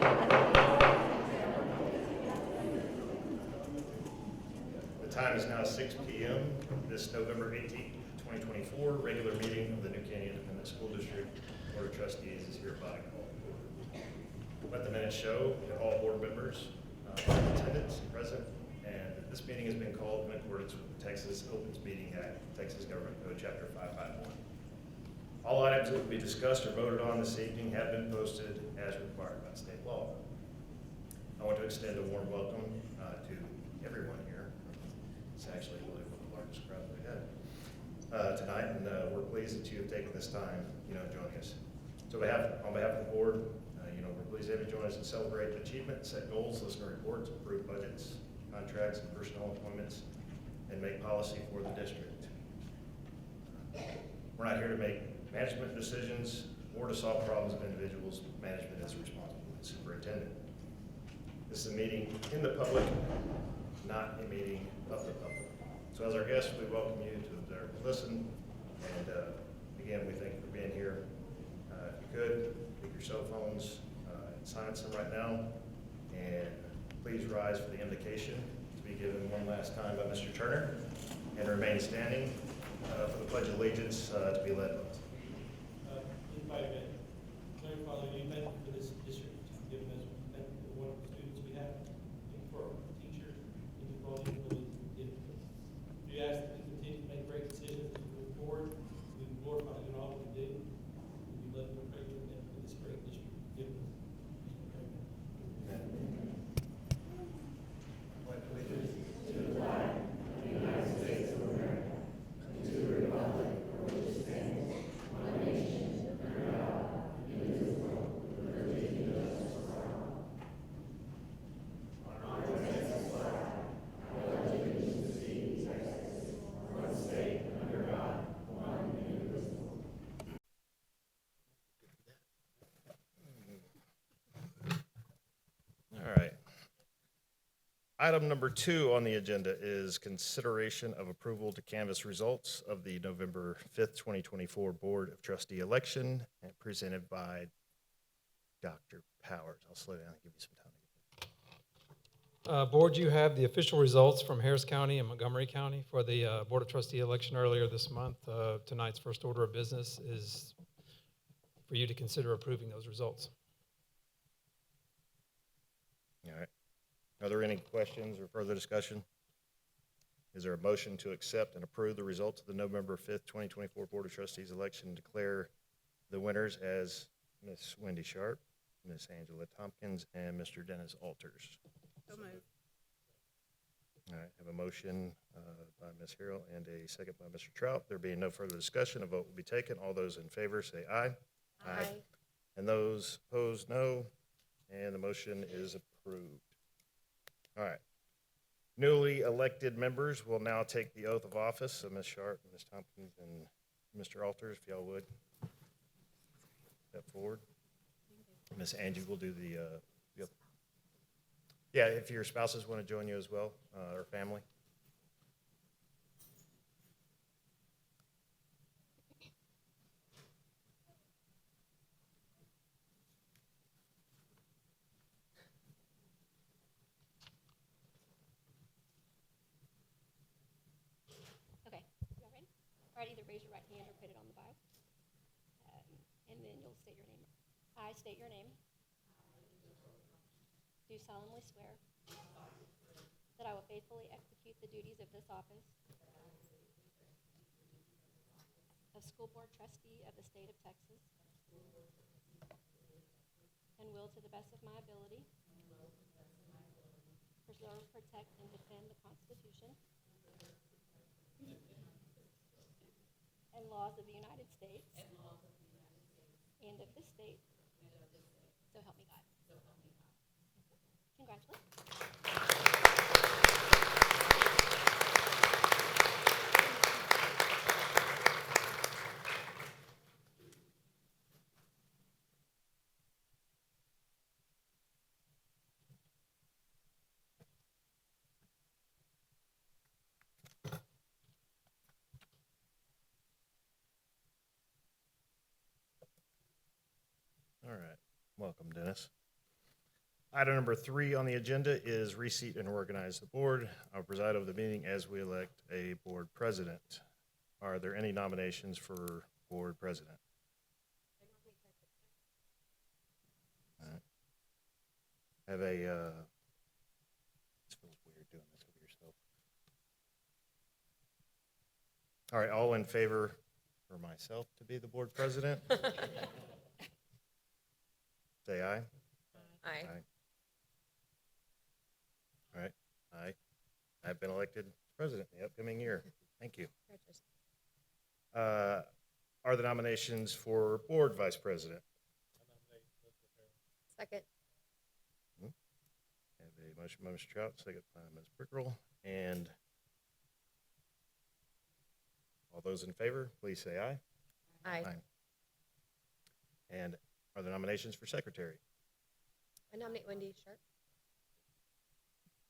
The time is now 6 p.m. This November 18th, 2024, regular meeting of the New Caney Independent School District Board of Trustees is hereby called. Let the minutes show that all board members are in attendance and present, and that this meeting has been called in accordance with the Texas Opens Meeting Act, Texas Government Code Chapter 551. All items that will be discussed or voted on this evening have been posted as required by state law. I want to extend a warm welcome to everyone here. It's actually really one of the largest crowds we had tonight, and we're pleased that you have taken this time, joining us. So on behalf of the board, we're pleased to have you join us and celebrate achievement, set goals, listen to reports, approve budgets, contracts, and personnel appointments, and make policy for the district. We're not here to make management decisions or to solve problems of individuals. Management is responsible for the superintendent. This is a meeting in the public, not a meeting of the public. So as our guests, we welcome you to observe and listen. And again, we thank you for being here. If you could, take your cell phones and silence them right now. And please rise for the invocation to be given one last time by Mr. Turner, and remain standing for the Pledge of Allegiance to be led by us. Dear Father, we thank you for this district you've given us. Thank you for the wonderful students we have. Thank you for our teachers. Thank you for all the abilities you've given us. We ask that we continue to make great decisions as we move forward. We glorify you in all we do. We love you and praise you for this great district you've given us. Amen. Item number 2 on the agenda is consideration of approval to canvass results of the November 5th, 2024 Board of Trustee election, and presented by Dr. Powers. I'll slow down and give you some time. Board, you have the official results from Harris County and Montgomery County for the Board of Trustee election earlier this month. Tonight's first order of business is for you to consider approving those results. All right. Are there any questions or further discussion? Is there a motion to accept and approve the results of the November 5th, 2024 Board of Trustees election and declare the winners as Ms. Wendy Sharp, Ms. Angela Tompkins, and Mr. Dennis Alters? So moved. All right, I have a motion by Ms. Harrell and a second by Mr. Trout. There being no further discussion, a vote will be taken. All those in favor say aye. Aye. And those opposed, no. And the motion is approved. All right. Newly elected members will now take the oath of office. So Ms. Sharp, Ms. Tompkins, and Mr. Alters, if y'all would step forward. Ms. Angie will do the yep. Yeah, if your spouses want to join you as well, or family. All right, either raise your right hand or put it on the Bible. And then you'll state your name. I state your name. Do solemnly swear that I will faithfully execute the duties of this office of School Board Trustee of the State of Texas, and will, to the best of my ability, preserve, protect, and defend the Constitution and laws of the United States and of this state. So help me God. Congratulations. All right. Welcome, Dennis. Item number 3 on the agenda is reseat and organize the board. I'll preside over the meeting as we elect a board president. Are there any nominations for board president? All right. Have a, this feels weird doing this over yourself. All right, all in favor for myself to be the board president? Say aye. Aye. All right, aye. I've been elected president in the upcoming year. Thank you. Are the nominations for board vice president? Second. Have a motion by Mr. Trout, second by Ms. Pickrell. And all those in favor, please say aye. Aye. And are there nominations for secretary? I nominate Wendy Sharp.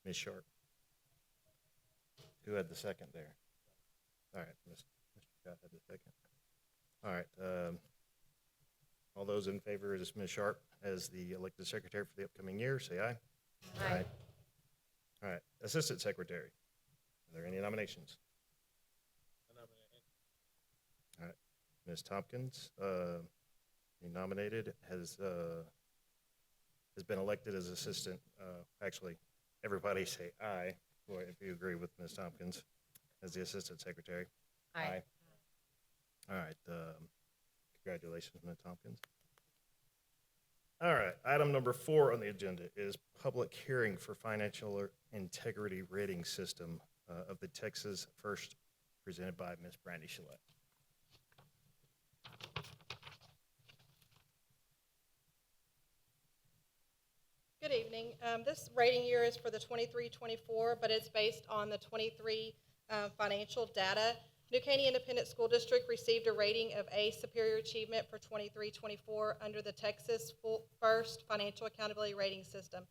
Ms. Sharp. Who had the second there? All right, Mr. Trout had the second. All right. All those in favor of Ms. Sharp as the elected secretary for the upcoming year, say aye. Aye. All right, assistant secretary. Are there any nominations? All right, Ms. Tompkins, you nominated, has been elected as assistant. Actually, everybody say aye, or if you agree with Ms. Tompkins as the assistant secretary. Aye. All right, congratulations, Ms. Tompkins. All right, item number 4 on the agenda is public hearing for financial integrity rating system of the Texas First, presented by Ms. Brandy Shillette. Good evening. This rating year is for the 23-24, but it's based on the 23 financial data. New Caney Independent School District received a rating of A, Superior Achievement for 23-24 under the Texas First Financial Accountability Rating System.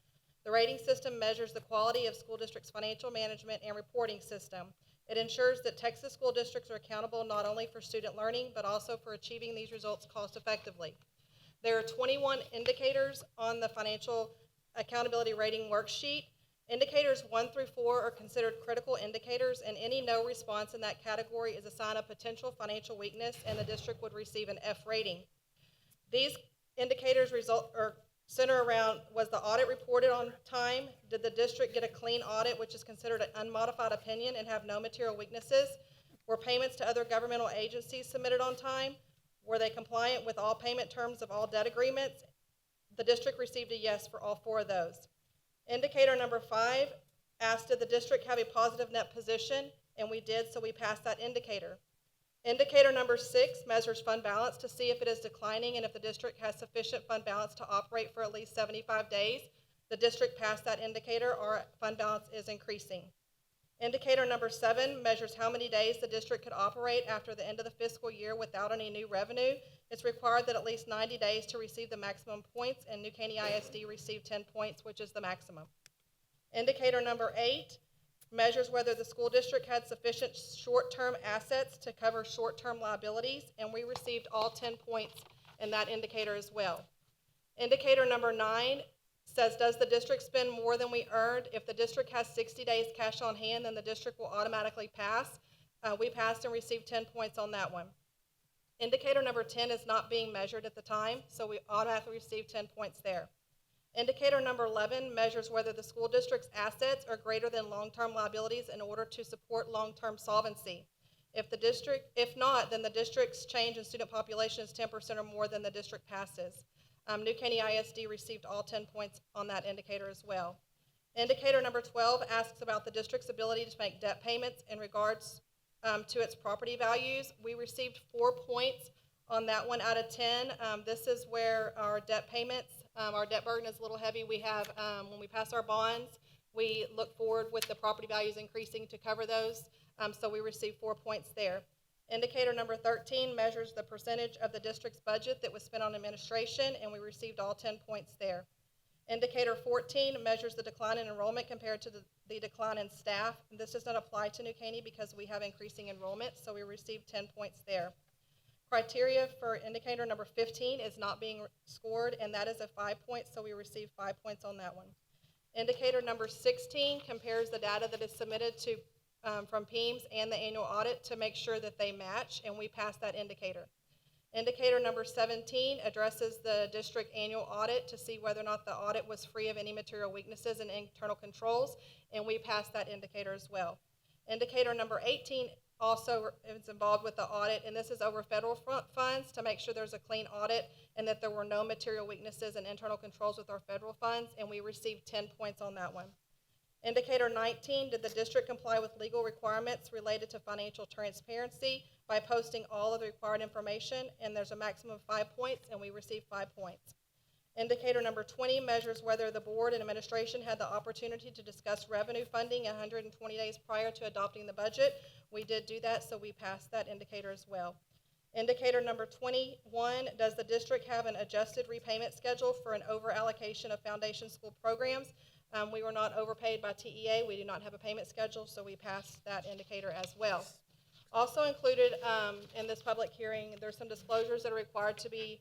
The rating system measures the quality of school districts' financial management and reporting system. It ensures that Texas school districts are accountable not only for student learning, but also for achieving these results cost effectively. There are 21 indicators on the financial accountability rating worksheet. Indicators 1 through 4 are considered critical indicators, and any no response in that category is a sign of potential financial weakness, and the district would receive an F rating. These indicators center around: was the audit reported on time? Did the district get a clean audit, which is considered an unmodified opinion and have no material weaknesses? Were payments to other governmental agencies submitted on time? Were they compliant with all payment terms of all debt agreements? The district received a yes for all 4 of those. Indicator number 5 asked, did the district have a positive net position? And we did, so we passed that indicator. Indicator number 6 measures fund balance to see if it is declining and if the district has sufficient fund balance to operate for at least 75 days. The district passed that indicator, or fund balance is increasing. Indicator number 7 measures how many days the district could operate after the end of the fiscal year without any new revenue. It's required that at least 90 days to receive the maximum points, and New Caney ISD received 10 points, which is the maximum. Indicator number 8 measures whether the school district had sufficient short-term assets to cover short-term liabilities, and we received all 10 points in that indicator as well. Indicator number 9 says, does the district spend more than we earned? If the district has 60 days cash on hand, then the district will automatically pass. We passed and received 10 points on that one. Indicator number 10 is not being measured at the time, so we automatically received 10 points there. Indicator number 11 measures whether the school district's assets are greater than long-term liabilities in order to support long-term solvency. If not, then the district's change in student population is 10% or more than the district passes. New Caney ISD received all 10 points on that indicator as well. Indicator number 12 asks about the district's ability to make debt payments in regards to its property values. We received 4 points on that one out of 10. This is where our debt payments, our debt burden is a little heavy. We have, when we pass our bonds, we look forward with the property values increasing to cover those. So we received 4 points there. Indicator number 13 measures the percentage of the district's budget that was spent on administration, and we received all 10 points there. Indicator 14 measures the decline in enrollment compared to the decline in staff. And this does not apply to New Caney because we have increasing enrollment, so we received 10 points there. Criteria for indicator number 15 is not being scored, and that is a 5 point, so we received 5 points on that one. Indicator number 16 compares the data that is submitted to from PEAMS and the annual audit to make sure that they match, and we pass that indicator. Indicator number 17 addresses the district annual audit to see whether or not the audit was free of any material weaknesses and internal controls, and we pass that indicator as well. Indicator number 18 also is involved with the audit, and this is over federal funds to make sure there's a clean audit and that there were no material weaknesses and internal controls with our federal funds, and we received 10 points on that one. Indicator 19, did the district comply with legal requirements related to financial transparency by posting all of the required information, and there's a maximum of 5 points, and we received 5 points. Indicator number 20 measures whether the board and administration had the opportunity to discuss revenue funding 120 days prior to adopting the budget. We did do that, so we passed that indicator as well. Indicator number 21, does the district have an adjusted repayment schedule for an over-allocation of foundation school programs? We were not overpaid by TEA. We do not have a payment schedule, so we passed that indicator as well. Also included in this public hearing, there's some disclosures that are required to be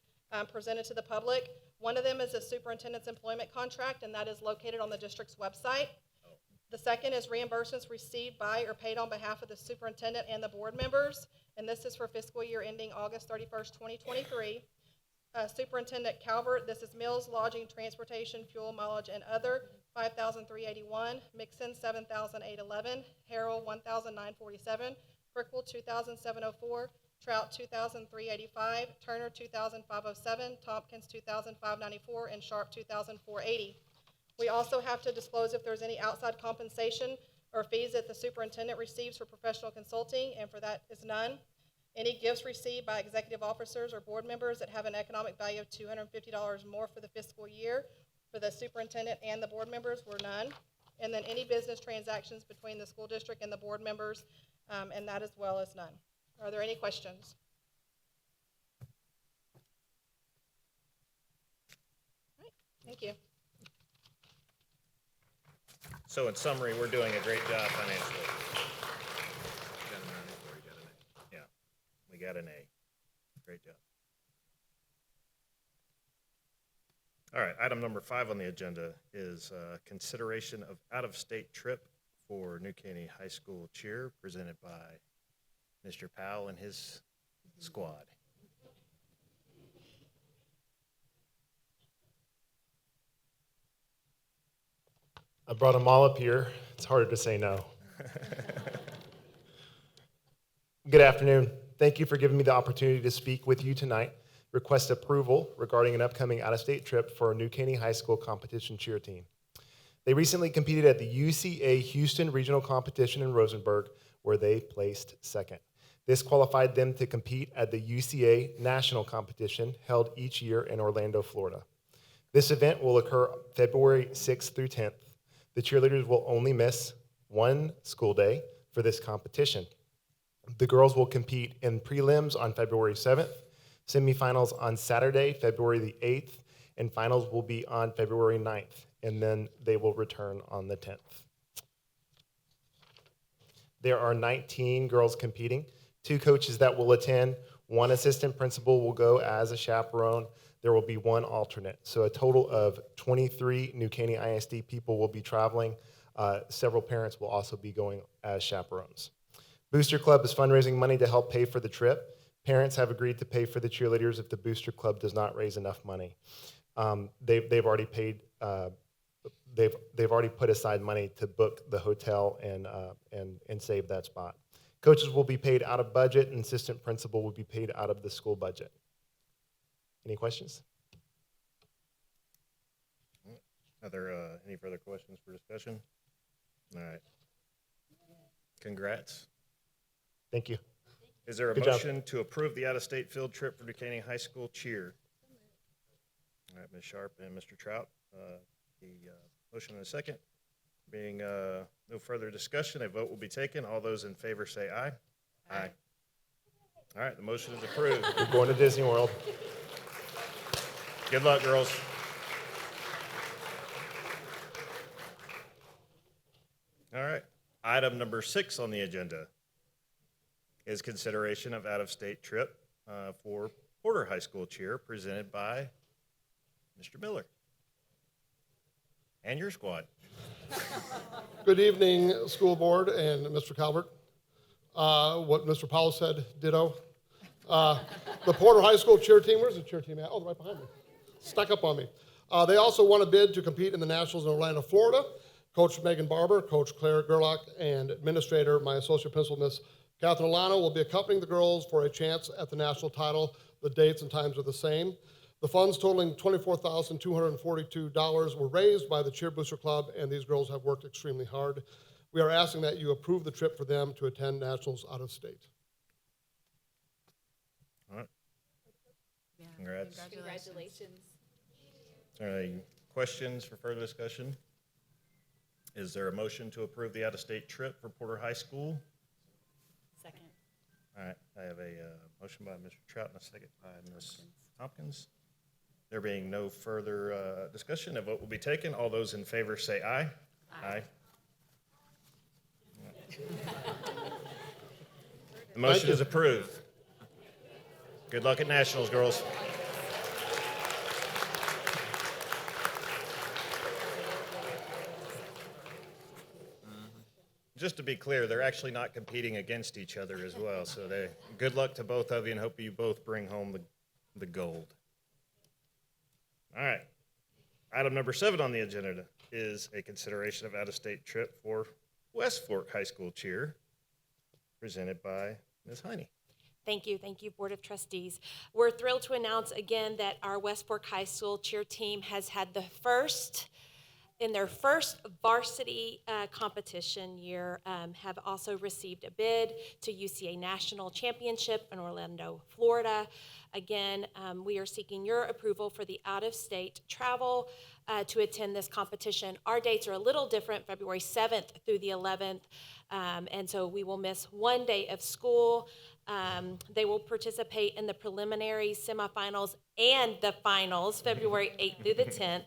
presented to the public. One of them is a superintendent's employment contract, and that is located on the district's website. The second is reimbursements received by or paid on behalf of the superintendent and the board members, and this is for fiscal year ending August 31st, 2023. Superintendent Calvert, this is meals, lodging, transportation, fuel, mileage, and other, $5,381. Mixon, $7,811. Harrell, $1,947. Crickle, $2,704. Trout, $2,385. Turner, $2,507. Tompkins, $2,594. And Sharp, $2,480. We also have to disclose if there's any outside compensation or fees that the superintendent receives for professional consulting, and for that is none. Any gifts received by executive officers or board members that have an economic value of $250 more for the fiscal year for the superintendent and the board members were none. And then any business transactions between the school district and the board members, and that as well as none. Are there any questions? All right, thank you. So in summary, we're doing a great job financially. Yeah, we got an A. Great job. All right, item number 5 on the agenda is consideration of out-of-state trip for New Caney High School cheer, presented by Mr. Powell and his squad. I brought them all up here. It's harder to say no. Good afternoon. Thank you for giving me the opportunity to speak with you tonight. Request approval regarding an upcoming out-of-state trip for our New Caney High School competition cheer team. They recently competed at the UCA Houston Regional Competition in Rosenberg, where they placed second. This qualified them to compete at the UCA National Competition held each year in Orlando, Florida. This event will occur February 6th through 10th. The cheerleaders will only miss one school day for this competition. The girls will compete in prelims on February 7th, semifinals on Saturday, February the 8th, and finals will be on February 9th, and then they will return on the 10th. There are 19 girls competing, 2 coaches that will attend, 1 assistant principal will go as a chaperone. There will be 1 alternate. So a total of 23 New Caney ISD people will be traveling. Several parents will also be going as chaperones. Booster Club is fundraising money to help pay for the trip. Parents have agreed to pay for the cheerleaders if the Booster Club does not raise enough money. They've already paid. They've already put aside money to book the hotel and save that spot. Coaches will be paid out of budget, and assistant principal will be paid out of the school budget. Any questions? Are there any further questions for discussion? All right. Congrats. Thank you. Is there a Good job. motion to approve the out-of-state field trip for New Caney High School cheer? All right, Ms. Sharp and Mr. Trout, the motion and a second. Being no further discussion, a vote will be taken. All those in favor say aye. Aye. All right, the motion is approved. We're going to Disney World. Good luck, girls. All right. Item number 6 on the agenda is consideration of out-of-state trip for Porter High School cheer, presented by Mr. Miller. And your squad. Good evening, school board and Mr. Calvert. What Mr. Powell said, ditto. The Porter High School cheer team, where's the cheer team at? Oh, they're right behind me. Stuck up on me. They also won a bid to compete in the Nationals in Orlando, Florida. Coach Megan Barber, Coach Claire Gerlach, and Administrator, my associate principal, Miss Catherine Alano, will be accompanying the girls for a chance at the national title. The dates and times are the same. The funds totaling $24,242 were raised by the Cheer Booster Club, and these girls have worked extremely hard. We are asking that you approve the trip for them to attend nationals out of state. All right. Yeah. Congrats. Congratulations. Are there any questions for further discussion? Is there a motion to approve the out-of-state trip for Porter High School? Second. All right, I have a motion by Mr. Trout and a second by Ms. Tompkins. There being no further discussion, a vote will be taken. All those in favor say aye. Aye. The motion is approved. Good luck at nationals, girls. Just to be clear, they're actually not competing against each other as well. So good luck to both of you and hope you both bring home the gold. All right. Item number 7 on the agenda is a consideration of out-of-state trip for West Fork High School cheer, presented by Ms. Heine. Thank you, Board of Trustees. We're thrilled to announce again that our West Fork High School cheer team has had in their first varsity competition year, have also received a bid to UCA National Championship in Orlando, Florida. Again, we are seeking your approval for the out-of-state travel to attend this competition. Our dates are a little different, February 7th through the 11th, and so we will miss one day of school. They will participate in the preliminaries, semifinals, and the finals, February 8th through the 10th.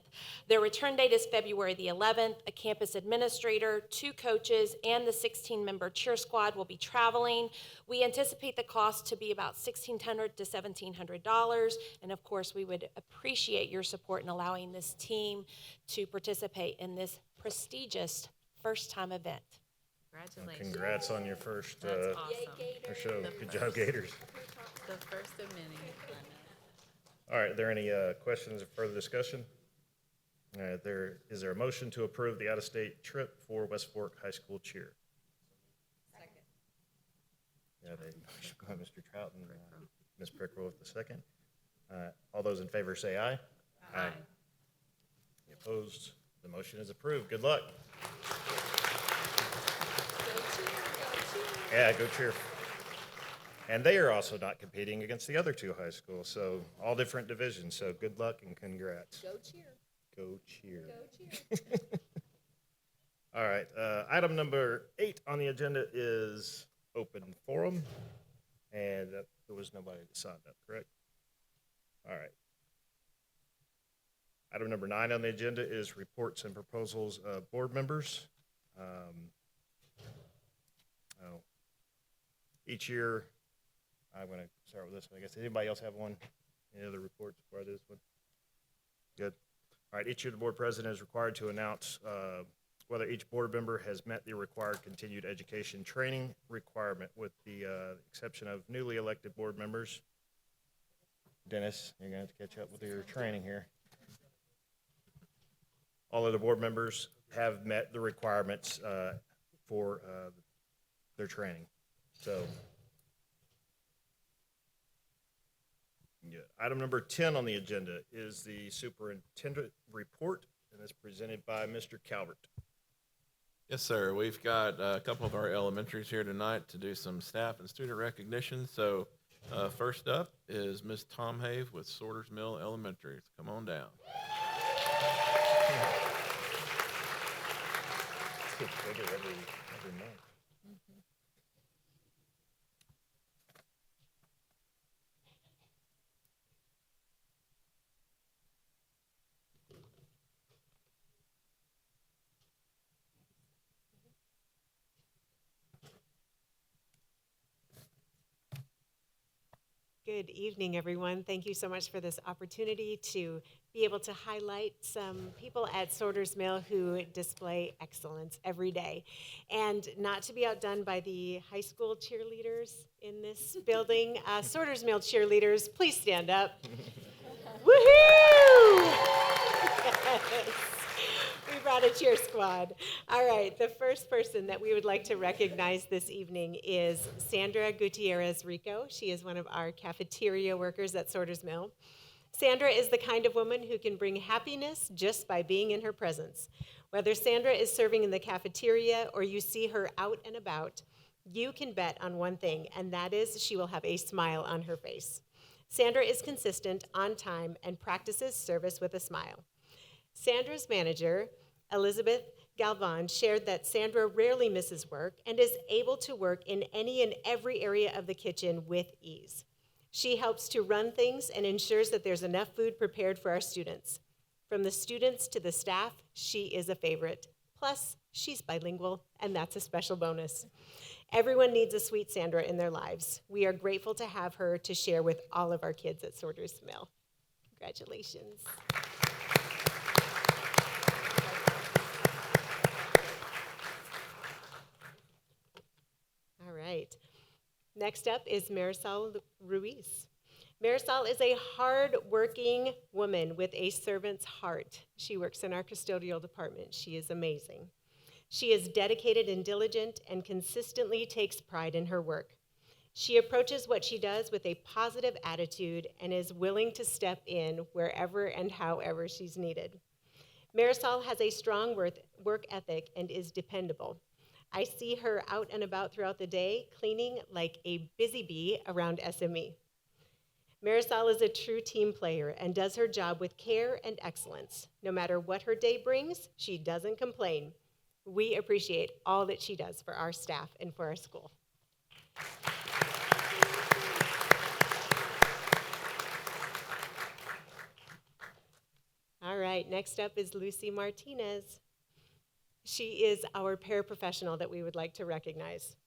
Their return date is February the 11th. A campus administrator, 2 coaches, and the 16-member cheer squad will be traveling. We anticipate the cost to be about $1,600 to $1,700, and of course, we would appreciate your support in allowing this team to participate in this prestigious first-time event. Congratulations. Congrats on your first That's awesome. show. Good job, Gators. The first of many. All right, are there any questions or further discussion? All right, is there a motion to approve the out-of-state trip for West Fork High School cheer? Second. Yeah, motion by Mr. Trout and Ms. Prickrell with the second. All those in favor say aye. Aye. Any opposed? The motion is approved. Good luck. Yeah, go cheer. And they are also not competing against the other 2 high schools, so all different divisions. So good luck and congrats. Go cheer. Go cheer. Go cheer. All right, item number 8 on the agenda is open forum, and there was nobody that signed up, correct? All right. Item number 9 on the agenda is reports and proposals of board members. Each year, I'm going to start with this one. I guess, anybody else have one? Any other reports before I do this one? Good. All right, each year the board president is required to announce whether each board member has met the required continued education training requirement, with the exception of newly elected board members. Dennis, you're going to have to catch up with your training here. All other board members have met the requirements for their training. So, yeah. Item number 10 on the agenda is the superintendent report, and it's presented by Mr. Calvert. Yes, sir. We've got a couple of our elementaries here tonight to do some staff and student recognition. So first up is Ms. Tom Have with Sorters Mill Elementary. Come on down. It gets bigger every month. Good evening, everyone. Thank you so much for this opportunity to be able to highlight some people at Sorter's Mill who display excellence every day. And not to be outdone by the high school cheerleaders in this building. Sorter's Mill cheerleaders, please stand up. Woohoo! Yes. We brought a cheer squad. All right, the first person that we would like to recognize this evening is Sandra Gutierrez Rico. She is one of our cafeteria workers at Sorter's Mill. Sandra is the kind of woman who can bring happiness just by being in her presence. Whether Sandra is serving in the cafeteria or you see her out and about, you can bet on one thing, and that is she will have a smile on her face. Sandra is consistent, on time, and practices service with a smile. Sandra's manager, Elizabeth Galvan, shared that Sandra rarely misses work and is able to work in any and every area of the kitchen with ease. She helps to run things and ensures that there's enough food prepared for our students. From the students to the staff, she is a favorite. Plus, she's bilingual, and that's a special bonus. Everyone needs a sweet Sandra in their lives. We are grateful to have her to share with all of our kids at Sorter's Mill. Congratulations. All right. Next up is Marisol Ruiz. Marisol is a hard-working woman with a servant's heart. She works in our custodial department. She is amazing. She is dedicated and diligent and consistently takes pride in her work. She approaches what she does with a positive attitude and is willing to step in wherever and however she's needed. Marisol has a strong work ethic and is dependable. I see her out and about throughout the day, cleaning like a busy bee around SME. Marisol is a true team player and does her job with care and excellence. No matter what her day brings, she doesn't complain. We appreciate all that she does for our staff and for our school. All right, next up is Lucy Martinez. She is our paraprofessional that we would like to recognize.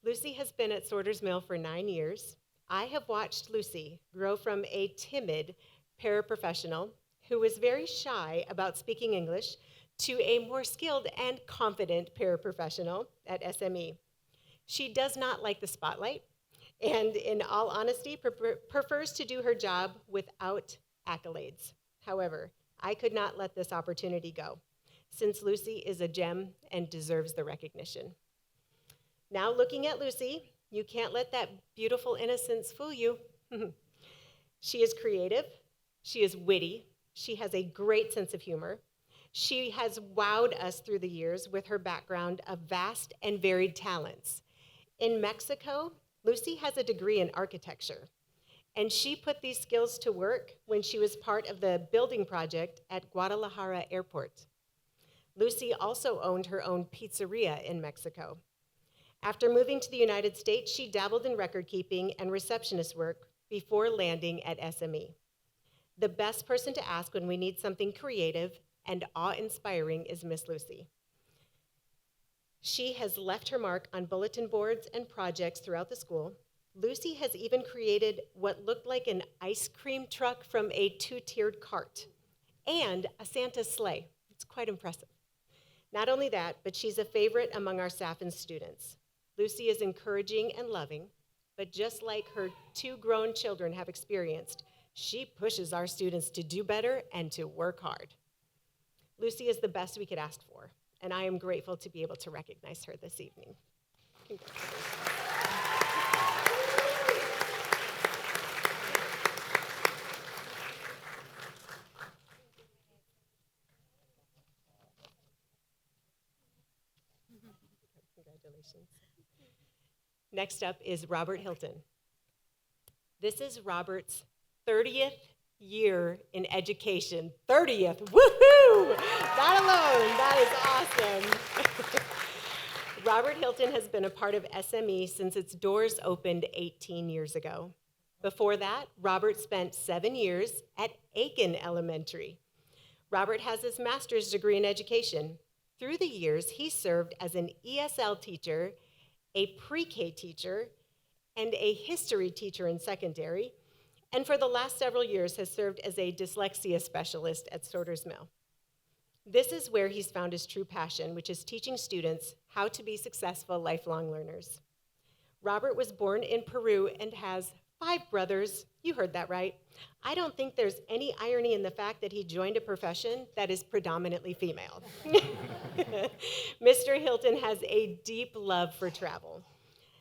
Lucy has been at Sorter's Mill for 9 years. I have watched Lucy grow from a timid paraprofessional who was very shy about speaking English to a more skilled and confident paraprofessional at SME. She does not like the spotlight, and in all honesty, prefers to do her job without accolades. However, I could not let this opportunity go, since Lucy is a gem and deserves the recognition. Now looking at Lucy, you can't let that beautiful innocence fool you. She is creative, she is witty, she has a great sense of humor. She has wowed us through the years with her background of vast and varied talents. In Mexico, Lucy has a degree in architecture, and she put these skills to work when she was part of the building project at Guadalajara Airport. Lucy also owned her own pizzeria in Mexico. After moving to the United States, she dabbled in record keeping and receptionist work before landing at SME. The best person to ask when we need something creative and awe-inspiring is Miss Lucy. She has left her mark on bulletin boards and projects throughout the school. Lucy has even created what looked like an ice cream truck from a two-tiered cart and a Santa sleigh. It's quite impressive. Not only that, but she's a favorite among our staff and students. Lucy is encouraging and loving, but just like her 2 grown children have experienced, she pushes our students to do better and to work hard. Lucy is the best we could ask for, and I am grateful to be able to recognize her this evening. Congratulations. Congratulations. Next up is Robert Hilton. This is Robert's 30th year in education. 30th, woohoo! That alone, that is awesome. Robert Hilton has been a part of SME since its doors opened 18 years ago. Before that, Robert spent 7 years at Aiken Elementary. Robert has his master's degree in education. Through the years, he served as an ESL teacher, a pre-K teacher, and a history teacher in secondary, and for the last several years has served as a dyslexia specialist at Sorters Mill. This is where he's found his true passion, which is teaching students how to be successful lifelong learners. Robert was born in Peru and has 5 brothers. You heard that right. I don't think there's any irony in the fact that he joined a profession that is predominantly female. Mr. Hilton has a deep love for travel,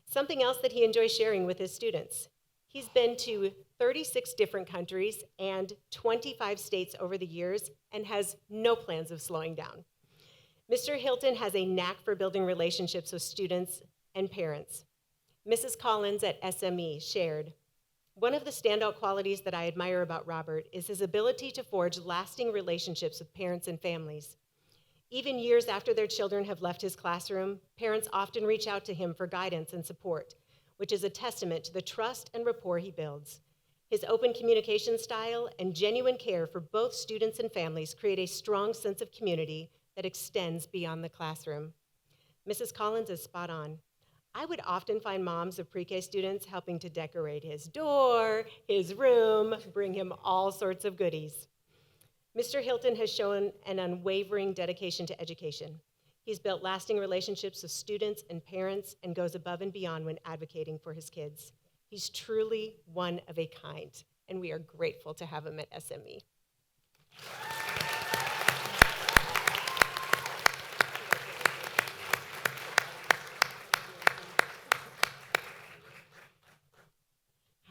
something else that he enjoys sharing with his students. He's been to 36 different countries and 25 states over the years and has no plans of slowing down. Mr. Hilton has a knack for building relationships with students and parents. Mrs. Collins at SME shared, "One of the standout qualities that I admire about Robert is his ability to forge lasting relationships with parents and families. Even years after their children have left his classroom, parents often reach out to him for guidance and support, which is a testament to the trust and rapport he builds. His open communication style and genuine care for both students and families create a strong sense of community that extends beyond the classroom." Mrs. Collins is spot on. I would often find moms of pre-K students helping to decorate his door, his room, bring him all sorts of goodies. Mr. Hilton has shown an unwavering dedication to education. He's built lasting relationships with students and parents and goes above and beyond when advocating for his kids. He's truly one of a kind, and we are grateful to have him at SME.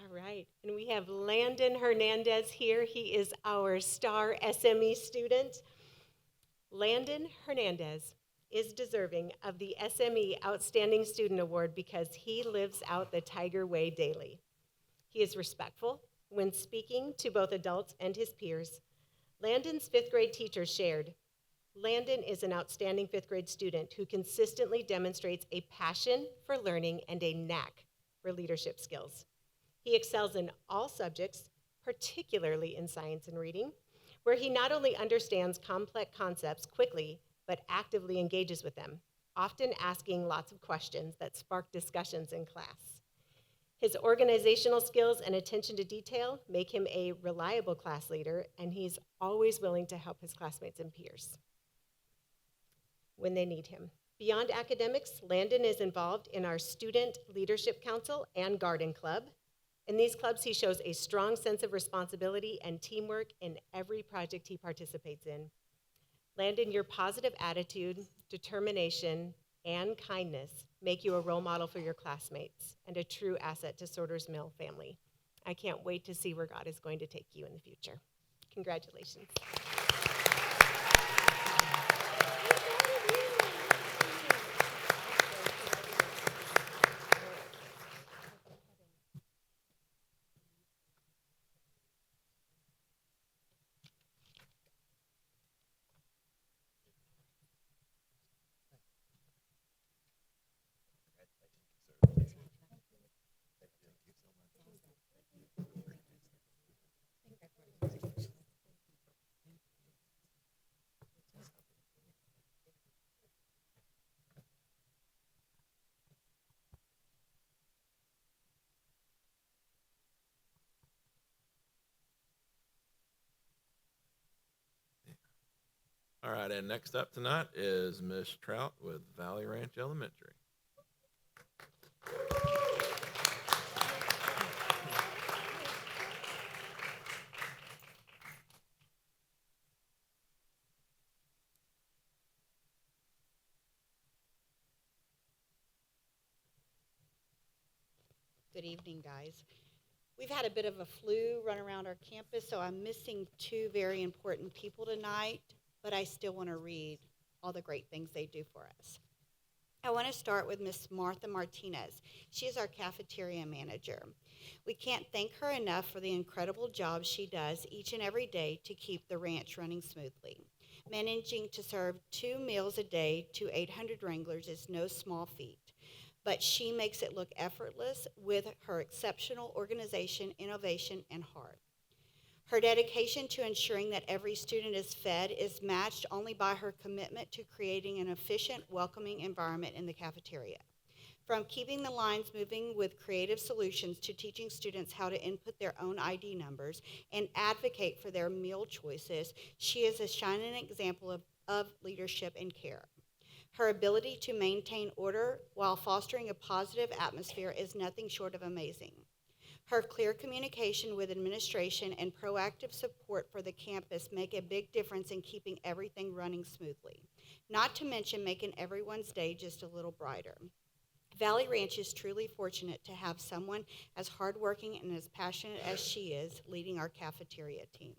All right, and we have Landon Hernandez here. He is our star SME student. Landon Hernandez is deserving of the SME Outstanding Student Award because he lives out the Tiger Way daily. He is respectful when speaking to both adults and his peers. Landon's 5th grade teacher shared, "Landon is an outstanding 5th grade student who consistently demonstrates a passion for learning and a knack for leadership skills. He excels in all subjects, particularly in science and reading, where he not only understands complex concepts quickly, but actively engages with them, often asking lots of questions that spark discussions in class. His organizational skills and attention to detail make him a reliable class leader, and he's always willing to help his classmates and peers when they need him. Beyond academics, Landon is involved in our Student Leadership Council and Garden Club. In these clubs, he shows a strong sense of responsibility and teamwork in every project he participates in. Landon, your positive attitude, determination, and kindness make you a role model for your classmates and a true asset to Sorters Mill family. I can't wait to see where God is going to take you in the future. Congratulations." All right, and next up tonight is Miss Trout with Valley Ranch Elementary. Good evening, guys. We've had a bit of a flu run around our campus, so I'm missing 2 very important people tonight, but I still want to read all the great things they do for us. I want to start with Miss Martha Martinez. She is our cafeteria manager. We can't thank her enough for the incredible job she does each and every day to keep the ranch running smoothly. Managing to serve 2 meals a day to 800 wranglers is no small feat, but she makes it look effortless with her exceptional organization, innovation, and heart. Her dedication to ensuring that every student is fed is matched only by her commitment to creating an efficient, welcoming environment in the cafeteria. From keeping the lines moving with creative solutions to teaching students how to input their own ID numbers and advocate for their meal choices, she is a shining example of leadership and care. Her ability to maintain order while fostering a positive atmosphere is nothing short of amazing. Her clear communication with administration and proactive support for the campus make a big difference in keeping everything running smoothly, not to mention making everyone's day just a little brighter. Valley Ranch is truly fortunate to have someone as hardworking and as passionate as she is leading our cafeteria team.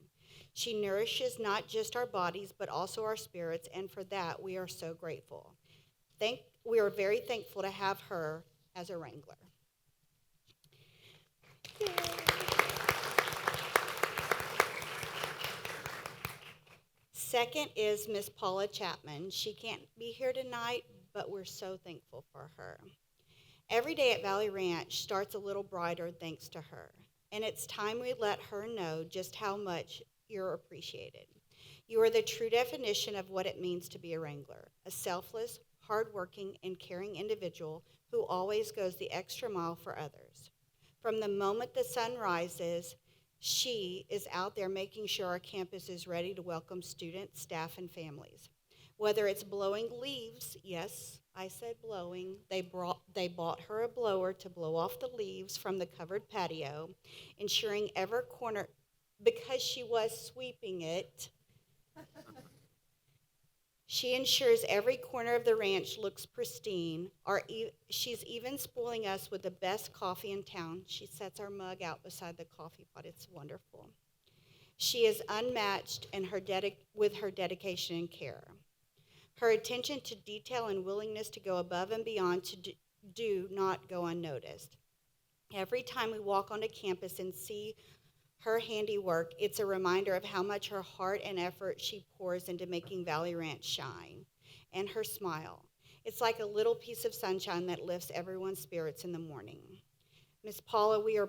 She nourishes not just our bodies, but also our spirits, and for that, we are so grateful. We are very thankful to have her as a Wrangler. Yay. Second is Miss Paula Chapman. She can't be here tonight, but we're so thankful for her. Every day at Valley Ranch starts a little brighter thanks to her, and it's time we let her know just how much you're appreciated. You are the true definition of what it means to be a Wrangler, a selfless, hardworking, and caring individual who always goes the extra mile for others. From the moment the sun rises, she is out there making sure our campus is ready to welcome students, staff, and families. Whether it's blowing leaves, yes, I said blowing, they bought her a blower to blow off the leaves from the covered patio, ensuring every corner, because she was sweeping it, she ensures every corner of the ranch looks pristine. She's even spoiling us with the best coffee in town. She sets our mug out beside the coffee pot. It's wonderful. She is unmatched in with her dedication and care. Her attention to detail and willingness to go above and beyond do not go unnoticed. Every time we walk onto campus and see her handiwork, it's a reminder of how much her heart and effort she pours into making Valley Ranch shine, and her smile. It's like a little piece of sunshine that lifts everyone's spirits in the morning. Miss Paula, we are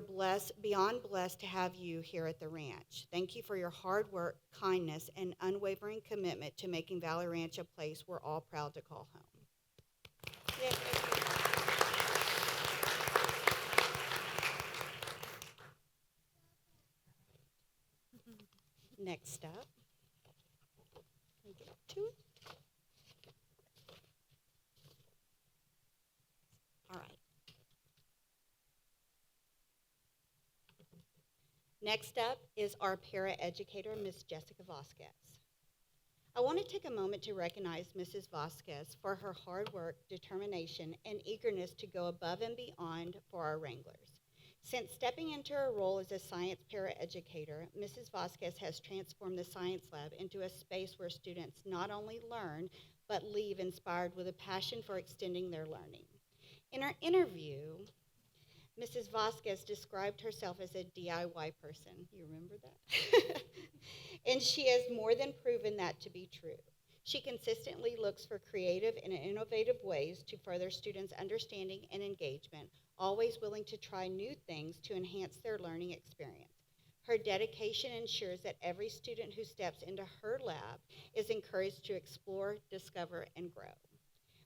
beyond blessed to have you here at the ranch. Thank you for your hard work, kindness, and unwavering commitment to making Valley Ranch a place we're all proud to call home. Yay. Next up, let me get to it. All right. Next up is our para-educator, Ms. Jessica Vasquez. I want to take a moment to recognize Mrs. Vasquez for her hard work, determination, and eagerness to go above and beyond for our Wranglers. Since stepping into her role as a science paraeducator, Mrs. Vasquez has transformed the science lab into a space where students not only learn, but leave inspired with a passion for extending their learning. In our interview, Mrs. Vasquez described herself as a DIY person. You remember that? And she has more than proven that to be true. She consistently looks for creative and innovative ways to further students' understanding and engagement, always willing to try new things to enhance their learning experience. Her dedication ensures that every student who steps into her lab is encouraged to explore, discover, and grow.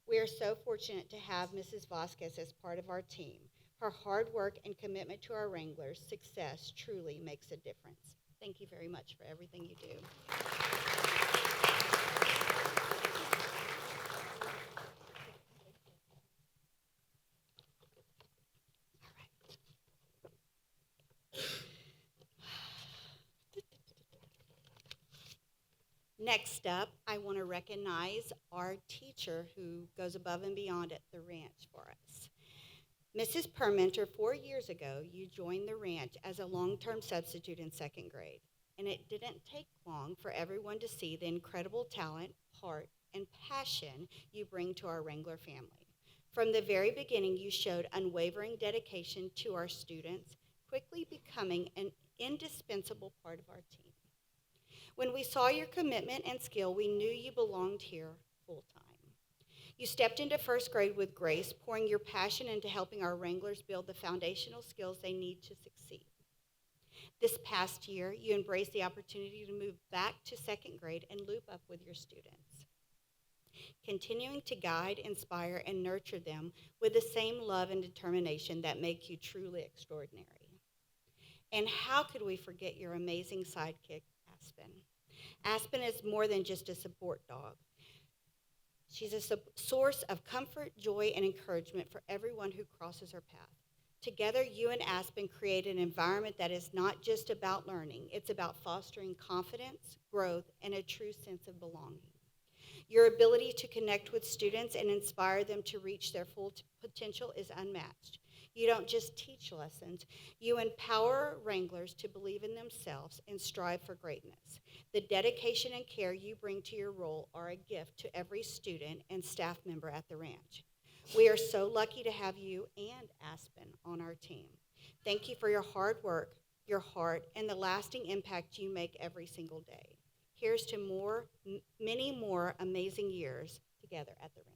We are so fortunate to have Mrs. Vasquez as part of our team. Her hard work and commitment to our Wranglers' success truly makes a difference. Thank you very much for everything you do. Next up, I want to recognize our teacher who goes above and beyond at the ranch for us. Mrs. Permenter, 4 years ago, you joined the ranch as a long-term substitute in second grade, and it didn't take long for everyone to see the incredible talent, heart, and passion you bring to our Wrangler family. From the very beginning, you showed unwavering dedication to our students, quickly becoming an indispensable part of our team. When we saw your commitment and skill, we knew you belonged here full-time. You stepped into first grade with grace, pouring your passion into helping our Wranglers build the foundational skills they need to succeed. This past year, you embraced the opportunity to move back to second grade and loop up with your students. continuing to guide, inspire, and nurture them with the same love and determination that make you truly extraordinary. And how could we forget your amazing sidekick, Aspen? Aspen is more than just a support dog. She's a source of comfort, joy, and encouragement for everyone who crosses her path. Together, you and Aspen create an environment that is not just about learning. It's about fostering confidence, growth, and a true sense of belonging. Your ability to connect with students and inspire them to reach their full potential is unmatched. You don't just teach lessons, you empower Wranglers to believe in themselves and strive for greatness. The dedication and care you bring to your role are a gift to every student and staff member at the ranch. We are so lucky to have you and Aspen on our team. Thank you for your hard work, your heart, and the lasting impact you make every single day. Here's to many more amazing years together at the ranch.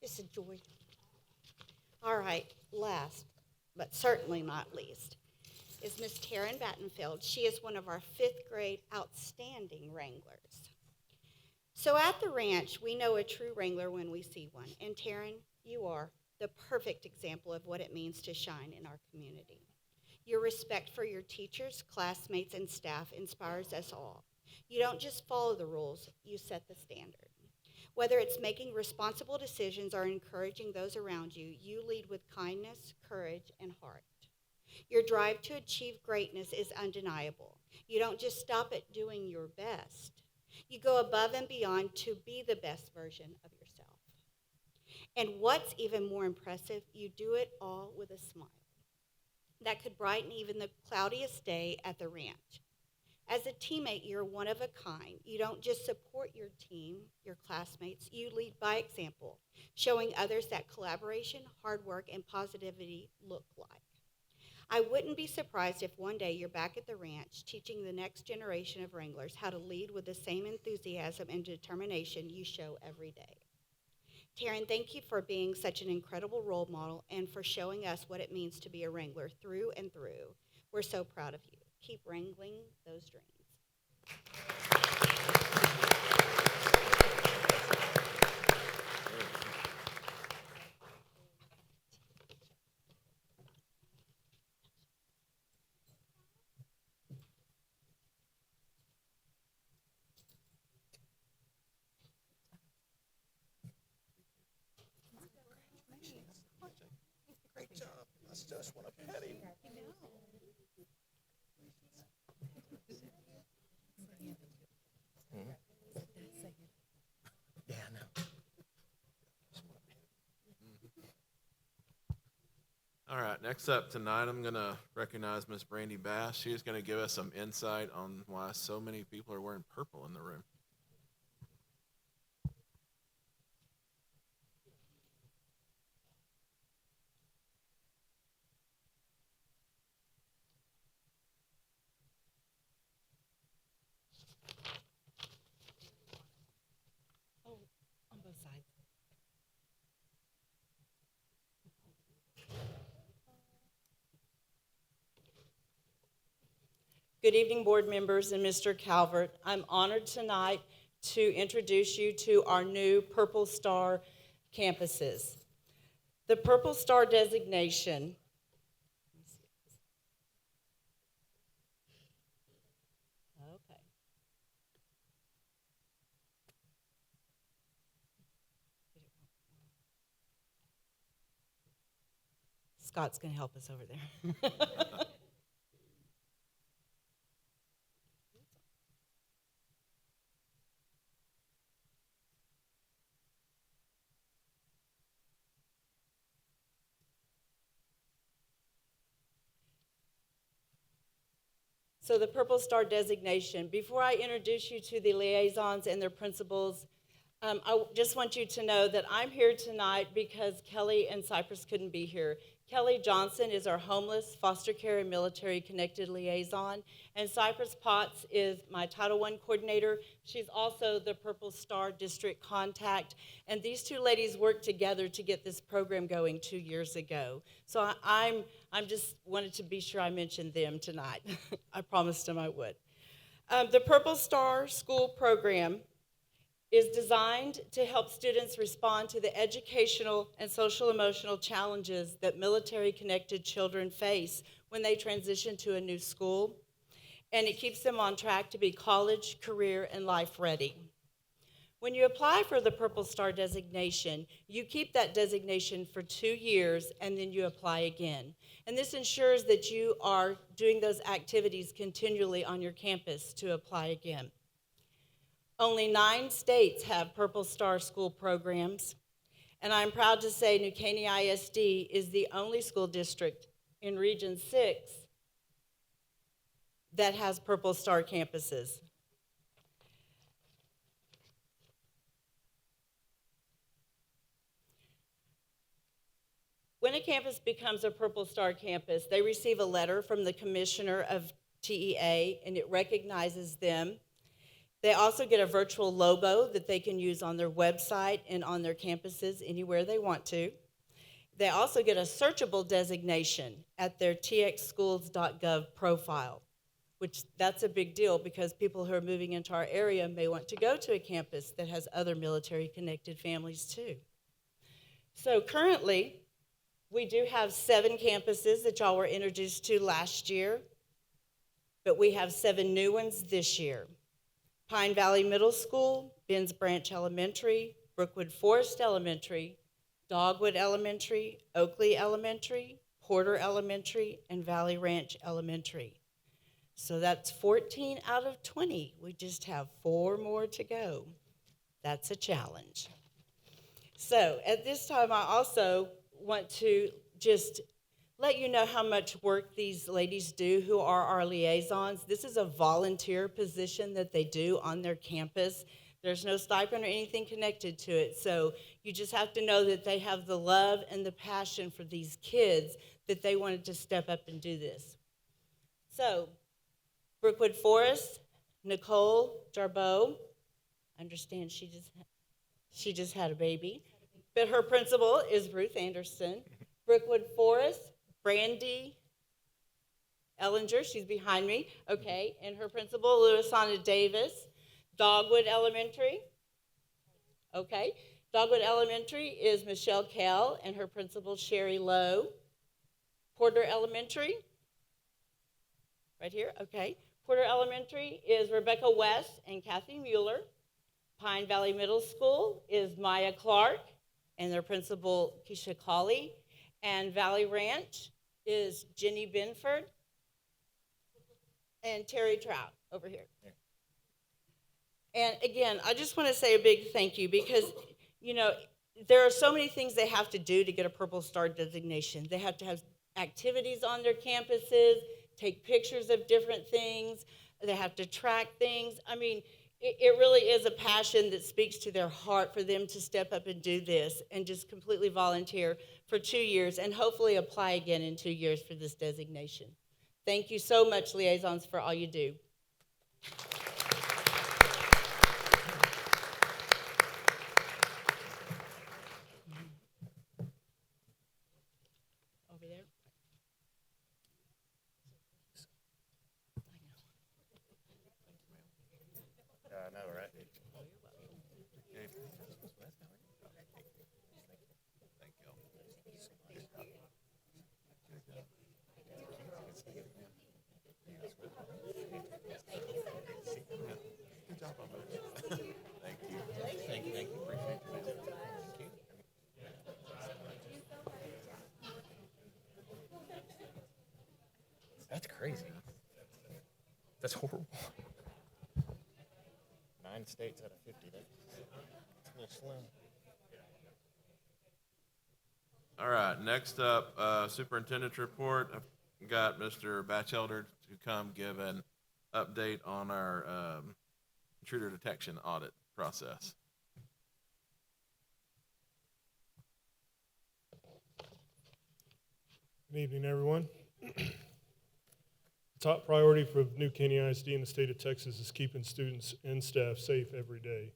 It's a joy. All right, last, but certainly not least, is Miss Taryn Battenfield. She is one of our 5th grade outstanding Wranglers. So at the ranch, we know a true Wrangler when we see one. And Taryn, you are the perfect example of what it means to shine in our community. Your respect for your teachers, classmates, and staff inspires us all. You don't just follow the rules, you set the standard. Whether it's making responsible decisions or encouraging those around you, you lead with kindness, courage, and heart. Your drive to achieve greatness is undeniable. You don't just stop at doing your best. You go above and beyond to be the best version of yourself. And what's even more impressive, you do it all with a smile that could brighten even the cloudiest day at the ranch. As a teammate, you're one of a kind. You don't just support your team, your classmates, you lead by example, showing others that collaboration, hard work, and positivity look like. I wouldn't be surprised if one day you're back at the ranch teaching the next generation of Wranglers how to lead with the same enthusiasm and determination you show every day. Taryn, thank you for being such an incredible role model and for showing us what it means to be a Wrangler through and through. We're so proud of you. Keep wrangling those dreams. Great job. That's just what a petty. Yeah, I know. All right, next up tonight, I'm going to recognize Miss Brandy Bass. She is going to give us some insight on why so many people are wearing purple in the room. On both sides. Good evening, board members and Mr. Calvert. I'm honored tonight to introduce you to our new Purple Star campuses. The Purple Star designation Scott's going to help us over there. So the Purple Star designation, before I introduce you to the liaisons and their principals, Just want you to know that I'm here tonight because Kelly and Cypress couldn't be here. Kelly Johnson is our homeless, foster care, and military connected liaison, and Cypress Potts is my Title I coordinator. She's also the Purple Star District contact, and these two ladies worked together to get this program going 2 years ago. So I'm just wanted to be sure I mentioned them tonight. I promised them I would. The Purple Star School Program is designed to help students respond to the educational and social emotional challenges that military-connected children face when they transition to a new school, and it keeps them on track to be college, career, and life ready. When you apply for the Purple Star designation, you keep that designation for 2 years, and then you apply again. And this ensures that you are doing those activities continually on your campus to apply again. Only 9 states have Purple Star school programs, and I'm proud to say New Caney ISD is the only school district in Region 6 that has Purple Star campuses. When a campus becomes a Purple Star campus, they receive a letter from the Commissioner of TEA, and it recognizes them. They also get a virtual logo that they can use on their website and on their campuses anywhere they want to. They also get a searchable designation at their txschools.gov profile, which that's a big deal because people who are moving into our area may want to go to a campus that has other military-connected families too. So currently, we do have 7 campuses that y'all were introduced to last year, but we have 7 new ones this year. Pine Valley Middle School, Benz Branch Elementary, Brookwood Forest Elementary, Dogwood Elementary, Oakley Elementary, Porter Elementary, and Valley Ranch Elementary. So that's 14 out of 20. We just have 4 more to go. That's a challenge. So at this time, I also want to just let you know how much work these ladies do who are our liaisons. This is a volunteer position that they do on their campus. There's no stipend or anything connected to it. So you just have to know that they have the love and the passion for these kids that they wanted to step up and do this. So Brookwood Forest, Nicole Jarbeau, I understand she just had a baby, but her principal is Ruth Anderson. Brookwood Forest, Brandy Ellinger, she's behind me, okay, and her principal, Louisana Davis. Dogwood Elementary, okay. Dogwood Elementary is Michelle Kell and her principal, Sherry Lowe. Porter Elementary, right here, okay. Porter Elementary is Rebecca West and Kathy Mueller. Pine Valley Middle School is Maya Clark and their principal, Keisha Colley. And Valley Ranch is Jenny Binford and Terry Trout over here. And again, I just want to say a big thank you because, you know, there are so many things they have to do to get a Purple Star designation. They have to have activities on their campuses, take pictures of different things. They have to track things. I mean, it really is a passion that speaks to their heart for them to step up and do this and just completely volunteer for 2 years and hopefully apply again in 2 years for this designation. Thank you so much, liaisons, for all you do. Over there. I know, right? Thank you. Thank you. Appreciate you, ma'am. Thank you. That's crazy. That's horrible. 9 states out of 50. That's a little slim. All right, next up, superintendent's report. I've got Mr. Batchelder to come give an update on our intruder detection audit process. Good evening, everyone. The top priority for New Caney ISD in the state of Texas is keeping students and staff safe every day.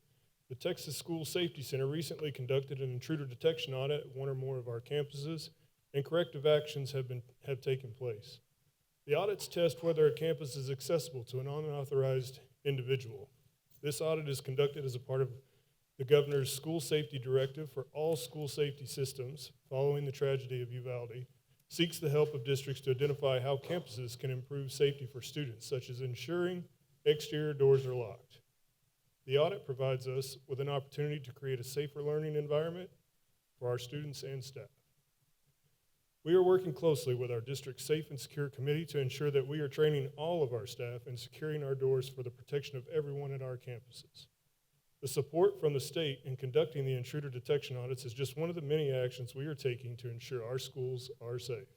The Texas School Safety Center recently conducted an intruder detection audit at one or more of our campuses, and corrective actions have taken place. The audits test whether a campus is accessible to an unauthorized individual. This audit is conducted as a part of the governor's school safety directive for all school safety systems following the tragedy of Uvalde, seeks the help of districts to identify how campuses can improve safety for students, such as ensuring exterior doors are locked. The audit provides us with an opportunity to create a safer learning environment for our students and staff. We are working closely with our district Safe and Secure Committee to ensure that we are training all of our staff and securing our doors for the protection of everyone at our campuses. The support from the state in conducting the intruder detection audits is just one of the many actions we are taking to ensure our schools are safe.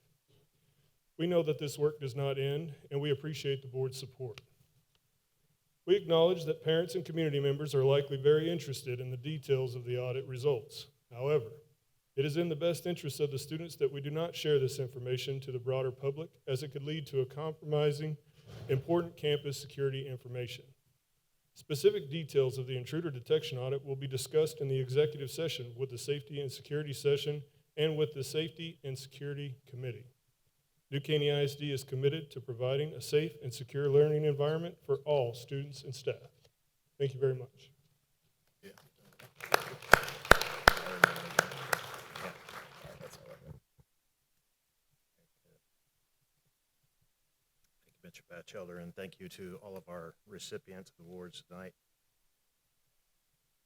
We know that this work does not end, and we appreciate the board's support. We acknowledge that parents and community members are likely very interested in the details of the audit results. However, it is in the best interest of the students that we do not share this information to the broader public, as it could lead to a compromising important campus security information. Specific details of the intruder detection audit will be discussed in the executive session with the Safety and Security session and with the Safety and Security Committee. New Caney ISD is committed to providing a safe and secure learning environment for all students and staff. Thank you very much. Thank you, Mr. Batchelder, and thank you to all of our recipients of awards tonight.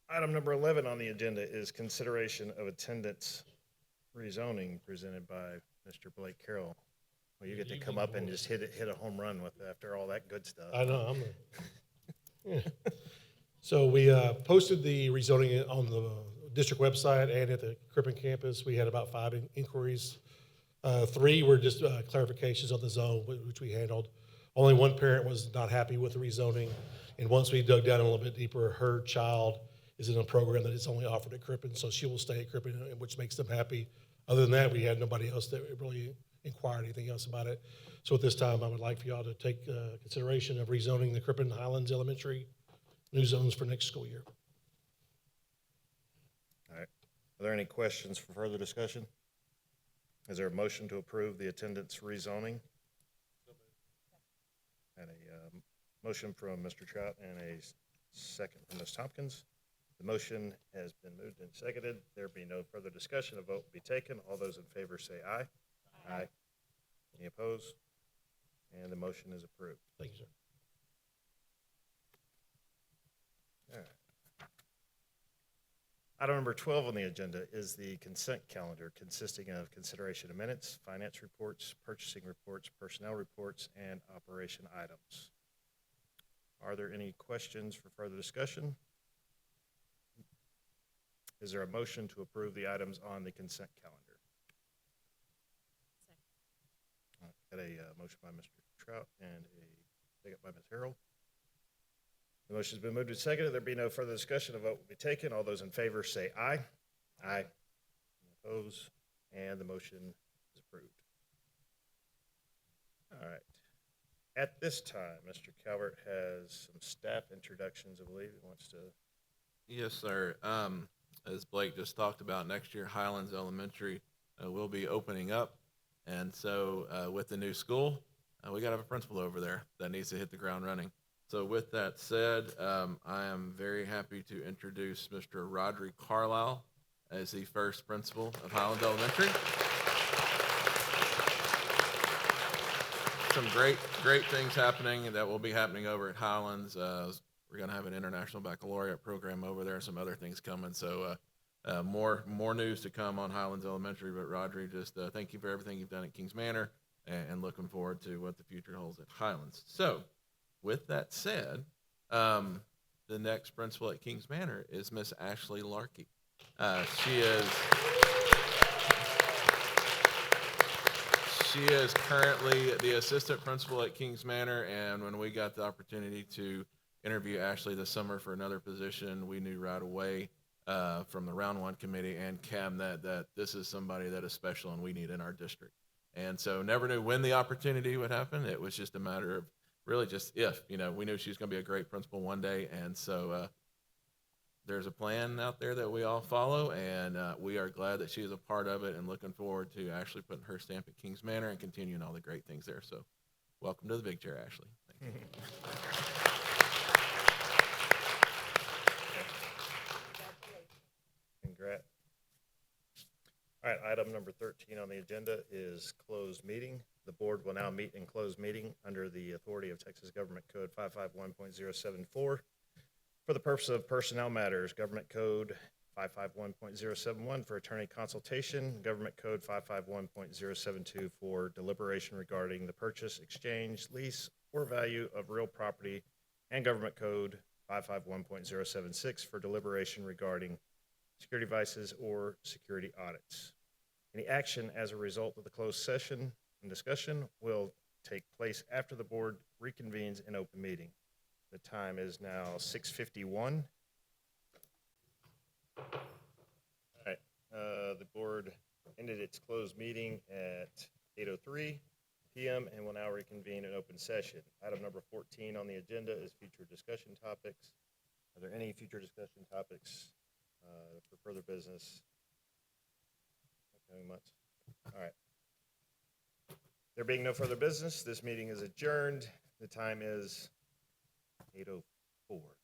Item number 11 on the agenda is consideration of attendance rezoning presented by Mr. Blake Carroll. Well, you get to come up and just hit a home run with after all that good stuff. I know. Yeah. So we posted the rezoning on the district website and at the Crippen campus. We had about 5 inquiries. 3 were just clarifications on the zone, which we handled. Only one parent was not happy with the rezoning. And once we dug down a little bit deeper, her child is in a program that is only offered at Crippen, so she will stay at Crippen, which makes them happy. Other than that, we had nobody else that really inquired anything else about it. So at this time, I would like for y'all to take consideration of rezoning the Crippen Highlands Elementary new zones for next school year. All right. Are there any questions for further discussion? Is there a motion to approve the attendance rezoning? And a motion from Mr. Trout and a second from Ms. Tompkins. The motion has been moved and seconded. There be no further discussion. A vote will be taken. All those in favor say aye. Aye. Any opposed? And the motion is approved. Thank you, sir. All right. Item number 12 on the agenda is the consent calendar, consisting of consideration of minutes, finance reports, purchasing reports, personnel reports, and operation items. Are there any questions for further discussion? Is there a motion to approve the items on the consent calendar? Got a motion by Mr. Trout and a second by Ms. Harrell. The motion's been moved and seconded. There be no further discussion. A vote will be taken. All those in favor say aye. Aye. Any opposed? And the motion is approved. All right. At this time, Mr. Calvert has some staff introductions, I believe he wants to. Yes, sir. As Blake just talked about, next year Highlands Elementary will be opening up. And so with the new school, we got to have a principal over there that needs to hit the ground running. So with that said, I am very happy to introduce Mr. Roderick Carlisle as the first principal of Highlands Elementary. Some great things happening that will be happening over at Highlands. We're going to have an international baccalaureate program over there, some other things coming. So more news to come on Highlands Elementary. But Roderick, just thank you for everything you've done at Kings Manor, and looking forward to what the future holds at Highlands. So with that said, the next principal at Kings Manor is Miss Ashley Larkey. She is currently the assistant principal at Kings Manor, and when we got the opportunity to interview Ashley this summer for another position, we knew right away from the Round 1 committee and CABNet that this is somebody that is special and we need in our district. And so never knew when the opportunity would happen. It was just a matter of really just if, we knew she was going to be a great principal one day. And so there's a plan out there that we all follow, and we are glad that she is a part of it and looking forward to actually putting her stamp at Kings Manor and continuing all the great things there. So welcome to the big chair, Ashley. Thank you. Congrats. All right, item number 13 on the agenda is closed meeting. The board will now meet in closed meeting under the authority of Texas Government Code 551.074 for the purpose of personnel matters, Government Code 551.071 for attorney consultation, Government Code 551.072 for deliberation regarding the purchase, exchange, lease, or value of real property, and Government Code 551.076 for deliberation regarding security devices or security audits. Any action as a result of the closed session and discussion will take place after the board reconvenes in open meeting. The time is now 6:51. All right, the board ended its closed meeting at 8:03 p.m. and will now reconvene in open session. Item number 14 on the agenda is future discussion topics. Are there any future discussion topics for further business upcoming months? All right. There being no further business, this meeting is adjourned. The time is 8:04.